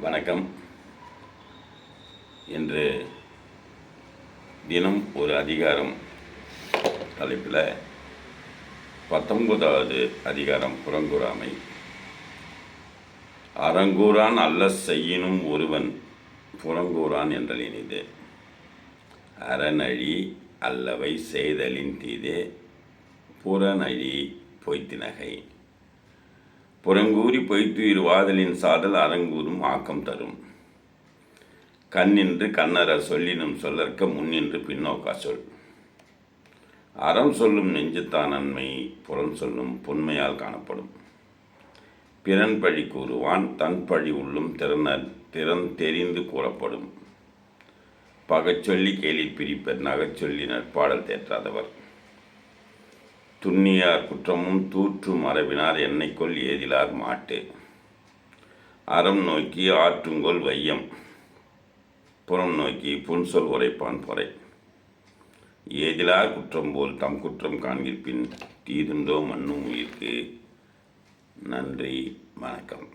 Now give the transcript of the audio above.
வணக்கம். இன்று தினம் ஒரு அதிகாரம் தலைப்பில் 19வது அதிகாரம் புறங்கூறாமை. அறங்கூறான் அல்ல செய்யினும் ஒருவன் புறங்கூறான் என்றல் இனிது. அறநழி அல்லவை செய்தலின் தீதே புறநழி பொய்த்தினகை. புறங்கூறி பொய்த்துயிர் வாதலின் சாதல் அறங்கூறும் ஆக்கம் தரும். கண்ணின்று கண்ணற சொல்லினும் சொல்லற்க முன்னின்று பின்னோக்கா சொல். அறம் சொல்லும் நெஞ்சுத்தான் நன்மை புறம் சொல்லும் பொன்மையால் காணப்படும். பிறன் பழி கூறுவான் தன் பழி உள்ளும் திறன் தெரிந்து கூறப்படும். பகச்சொல்லி கேலிற் பிரிப்பர் நகச்சொல்லி நட்பாடல் தேற்றாதவர். துண்ணியார் குற்றமும் தூற்று மரபினார் எண்ணெய்கொள் ஏதிலார் மாட்டு. அறம் நோக்கி ஆற்றுங்கொள் வையம் புறம் நோக்கி புன்சொல் உரைப்பான் பொறை. ஏதிலார் குற்றம் போல் தம் குற்றம் காண்கிற்பின் தீதுண்டோ மண்ணும் உயிர்க்கு. நன்றி, வணக்கம்.